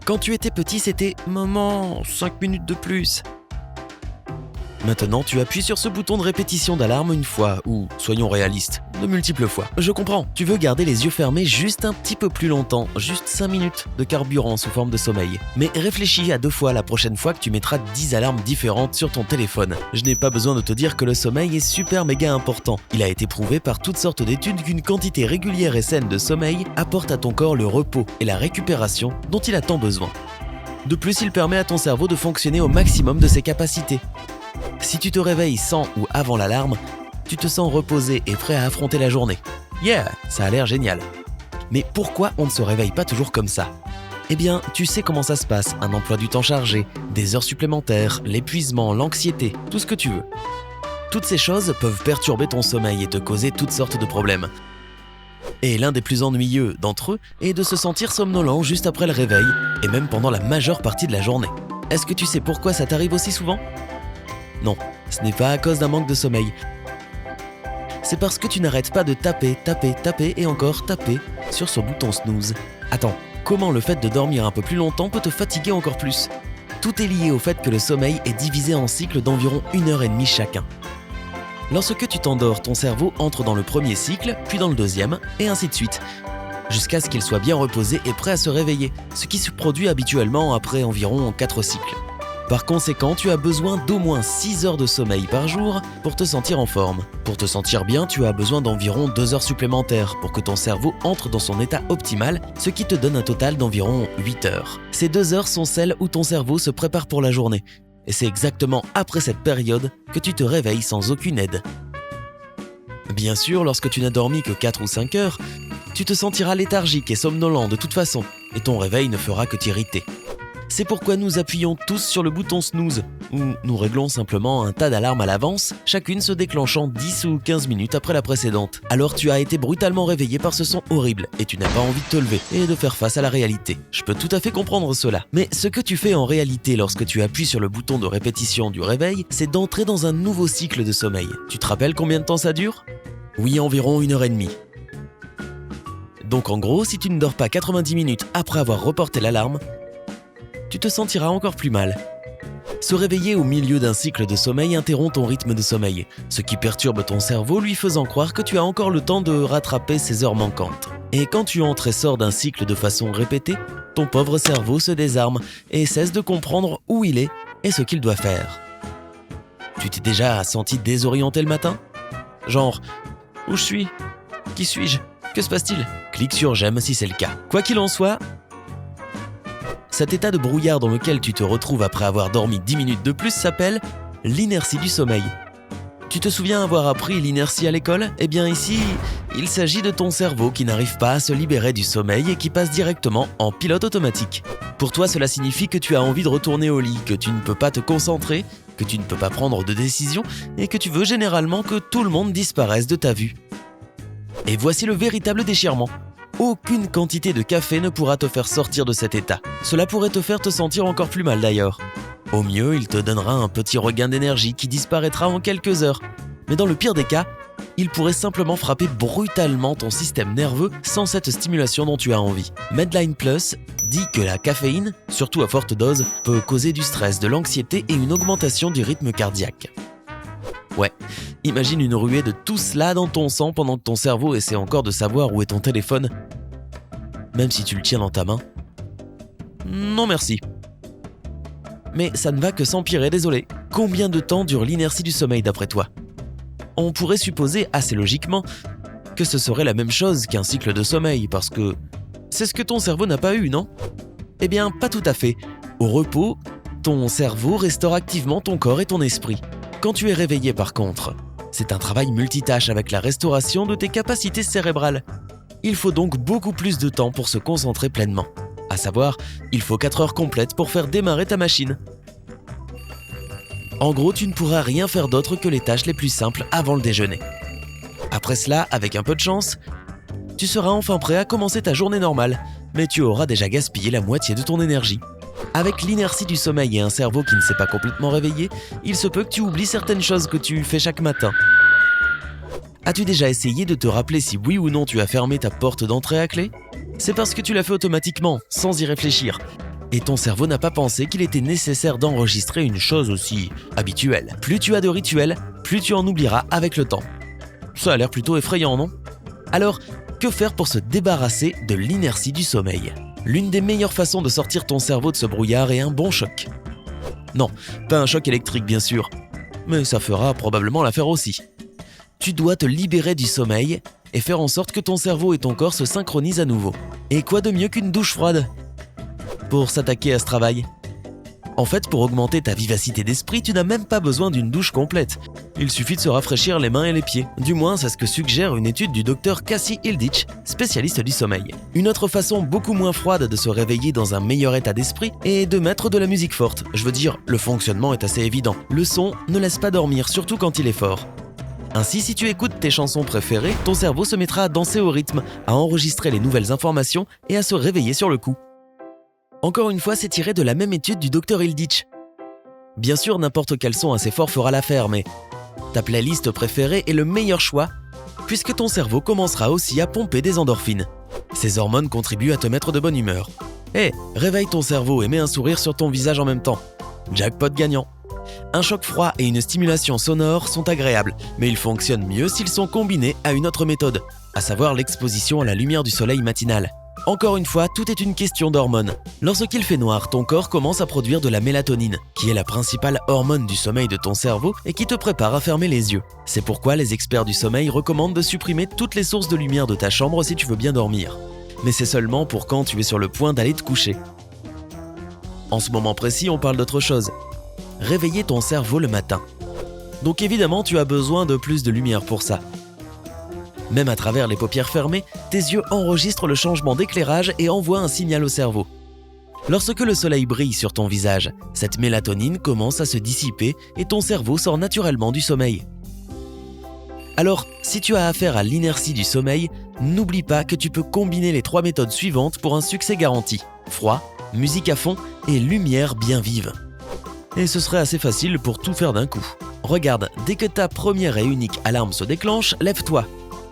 Quand tu étais petit, c'était « Maman, 5 minutes de plus ». Maintenant, tu appuies sur ce bouton de répétition d'alarme une fois, ou, soyons réalistes, de multiples fois. Je comprends, tu veux garder les yeux fermés juste un petit peu plus longtemps, juste 5 minutes de carburant sous forme de sommeil. Mais réfléchis à 2 fois la prochaine fois que tu mettras 10 alarmes différentes sur ton téléphone. Je n'ai pas besoin de te dire que le sommeil est super méga important. Il a été prouvé par toutes sortes d'études qu'une quantité régulière et saine de sommeil apporte à ton corps le repos et la récupération dont il a tant besoin. De plus, il permet à ton cerveau de fonctionner au maximum de ses capacités. Si tu te réveilles sans ou avant l'alarme, tu te sens reposé et prêt à affronter la journée. Yeah, ça a l'air génial. Mais pourquoi on ne se réveille pas toujours comme ça ? Eh bien, tu sais comment ça se passe, un emploi du temps chargé, des heures supplémentaires, l'épuisement, l'anxiété, tout ce que tu veux. Toutes ces choses peuvent perturber ton sommeil et te causer toutes sortes de problèmes. Et l'un des plus ennuyeux d'entre eux est de se sentir somnolent juste après le réveil, et même pendant la majeure partie de la journée. Est-ce que tu sais pourquoi ça t'arrive aussi souvent ? Non, ce n'est pas à cause d'un manque de sommeil. C'est parce que tu n'arrêtes pas de taper et encore taper sur ce bouton snooze. Attends, comment le fait de dormir un peu plus longtemps peut te fatiguer encore plus ? Tout est lié au fait que le sommeil est divisé en cycles d'environ 1h30 chacun. Lorsque tu t'endors, ton cerveau entre dans le premier cycle, puis dans le deuxième, et ainsi de suite, jusqu'à ce qu'il soit bien reposé et prêt à se réveiller, ce qui se produit habituellement après environ 4 cycles. Par conséquent, tu as besoin d'au moins 6 heures de sommeil par jour pour te sentir en forme. Pour te sentir bien, tu as besoin d'environ 2 heures supplémentaires pour que ton cerveau entre dans son état optimal, ce qui te donne un total d'environ 8 heures. Ces 2 heures sont celles où ton cerveau se prépare pour la journée. Et c'est exactement après cette période que tu te réveilles sans aucune aide. Bien sûr, lorsque tu n'as dormi que 4 ou 5 heures, tu te sentiras léthargique et somnolent de toute façon, et ton réveil ne fera que t'irriter. C'est pourquoi nous appuyons tous sur le bouton snooze, ou nous réglons simplement un tas d'alarmes à l'avance, chacune se déclenchant 10 ou 15 minutes après la précédente. Alors tu as été brutalement réveillé par ce son horrible, et tu n'as pas envie de te lever et de faire face à la réalité. Je peux tout à fait comprendre cela. Mais ce que tu fais en réalité lorsque tu appuies sur le bouton de répétition du réveil, c'est d'entrer dans un nouveau cycle de sommeil. Tu te rappelles combien de temps ça dure ? Oui, environ 1h30. Donc en gros, si tu ne dors pas 90 minutes après avoir reporté l'alarme, tu te sentiras encore plus mal. Se réveiller au milieu d'un cycle de sommeil interrompt ton rythme de sommeil, ce qui perturbe ton cerveau, lui faisant croire que tu as encore le temps de rattraper ces heures manquantes. Et quand tu entres et sors d'un cycle de façon répétée, ton pauvre cerveau se désarme et cesse de comprendre où il est et ce qu'il doit faire. Tu t'es déjà senti désorienté le matin ? Genre, où je suis ? Qui suis-je ? Que se passe-t-il ? Clique sur j'aime si c'est le cas. Quoi qu'il en soit, cet état de brouillard dans lequel tu te retrouves après avoir dormi 10 minutes de plus s'appelle l'inertie du sommeil. Tu te souviens avoir appris l'inertie à l'école ? Eh bien ici, il s'agit de ton cerveau qui n'arrive pas à se libérer du sommeil et qui passe directement en pilote automatique. Pour toi, cela signifie que tu as envie de retourner au lit, que tu ne peux pas te concentrer, que tu ne peux pas prendre de décision et que tu veux généralement que tout le monde disparaisse de ta vue. Et voici le véritable déchirement. Aucune quantité de café ne pourra te faire sortir de cet état. Cela pourrait te faire te sentir encore plus mal d'ailleurs. Au mieux, il te donnera un petit regain d'énergie qui disparaîtra en quelques heures. Mais dans le pire des cas, il pourrait simplement frapper brutalement ton système nerveux sans cette stimulation dont tu as envie. Medline Plus dit que la caféine, surtout à forte dose, peut causer du stress, de l'anxiété et une augmentation du rythme cardiaque. Ouais, imagine une ruée de tout cela dans ton sang pendant que ton cerveau essaie encore de savoir où est ton téléphone, même si tu le tiens dans ta main. Non merci. Mais ça ne va que s'empirer, désolé. Combien de temps dure l'inertie du sommeil d'après toi ? On pourrait supposer, assez logiquement, que ce serait la même chose qu'un cycle de sommeil, parce que c'est ce que ton cerveau n'a pas eu, non ? Eh bien, pas tout à fait. Au repos, ton cerveau restaure activement ton corps et ton esprit. Quand tu es réveillé par contre, c'est un travail multitâche avec la restauration de tes capacités cérébrales. Il faut donc beaucoup plus de temps pour se concentrer pleinement. À savoir, il faut 4 heures complètes pour faire démarrer ta machine. En gros, tu ne pourras rien faire d'autre que les tâches les plus simples avant le déjeuner. Après cela, avec un peu de chance, tu seras enfin prêt à commencer ta journée normale, mais tu auras déjà gaspillé la moitié de ton énergie. Avec l'inertie du sommeil et un cerveau qui ne s'est pas complètement réveillé, il se peut que tu oublies certaines choses que tu fais chaque matin. As-tu déjà essayé de te rappeler si oui ou non tu as fermé ta porte d'entrée à clé ? C'est parce que tu l'as fait automatiquement, sans y réfléchir. Et ton cerveau n'a pas pensé qu'il était nécessaire d'enregistrer une chose aussi habituelle. Plus tu as de rituels, plus tu en oublieras avec le temps. Ça a l'air plutôt effrayant, non? Alors, que faire pour se débarrasser de l'inertie du sommeil? L'une des meilleures façons de sortir ton cerveau de ce brouillard est un bon choc. Non, pas un choc électrique bien sûr, mais ça fera probablement l'affaire aussi. Tu dois te libérer du sommeil et faire en sorte que ton cerveau et ton corps se synchronisent à nouveau. Et quoi de mieux qu'une douche froide pour s'attaquer à ce travail? En fait, pour augmenter ta vivacité d'esprit, tu n'as même pas besoin d'une douche complète. Il suffit de se rafraîchir les mains et les pieds. Du moins, c'est ce que suggère une étude du docteur Cassie Hilditch, spécialiste du sommeil. Une autre façon beaucoup moins froide de se réveiller dans un meilleur état d'esprit est de mettre de la musique forte. Je veux dire, le fonctionnement est assez évident. Le son ne laisse pas dormir, surtout quand il est fort. Ainsi, si tu écoutes tes chansons préférées, ton cerveau se mettra à danser au rythme, à enregistrer les nouvelles informations et à se réveiller sur le coup. Encore une fois, c'est tiré de la même étude du Dr Hilditch. Bien sûr, n'importe quel son assez fort fera l'affaire, mais ta playlist préférée est le meilleur choix, puisque ton cerveau commencera aussi à pomper des endorphines. Ces hormones contribuent à te mettre de bonne humeur. Réveille ton cerveau et mets un sourire sur ton visage en même temps. Jackpot gagnant. Un choc froid et une stimulation sonore sont agréables, mais ils fonctionnent mieux s'ils sont combinés à une autre méthode, à savoir l'exposition à la lumière du soleil matinale. Encore une fois, tout est une question d'hormones. Lorsqu'il fait noir, ton corps commence à produire de la mélatonine, qui est la principale hormone du sommeil de ton cerveau et qui te prépare à fermer les yeux. C'est pourquoi les experts du sommeil recommandent de supprimer toutes les sources de lumière de ta chambre si tu veux bien dormir. Mais c'est seulement pour quand tu es sur le point d'aller te coucher. En ce moment précis, on parle d'autre chose. Réveiller ton cerveau le matin. Donc évidemment, tu as besoin de plus de lumière pour ça. Même à travers les paupières fermées, tes yeux enregistrent le changement d'éclairage et envoient un signal au cerveau. Lorsque le soleil brille sur ton visage, cette mélatonine commence à se dissiper et ton cerveau sort naturellement du sommeil. Alors, si tu as affaire à l'inertie du sommeil, n'oublie pas que tu peux combiner les 3 méthodes suivantes pour un succès garanti. Froid, musique à fond et lumière bien vive. Et ce serait assez facile pour tout faire d'un coup. Regarde, dès que ta première et unique alarme se déclenche, lève-toi.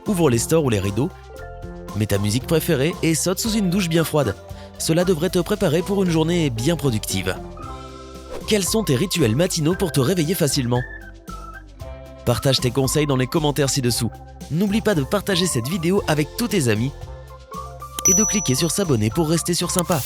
Ouvre les stores ou les rideaux, mets ta musique préférée et saute sous une douche bien froide. Cela devrait te préparer pour une journée bien productive. Quels sont tes rituels matinaux pour te réveiller facilement? Partage tes conseils dans les commentaires ci-dessous. N'oublie pas de partager cette vidéo avec tous tes amis et de cliquer sur s'abonner pour rester sur sympa.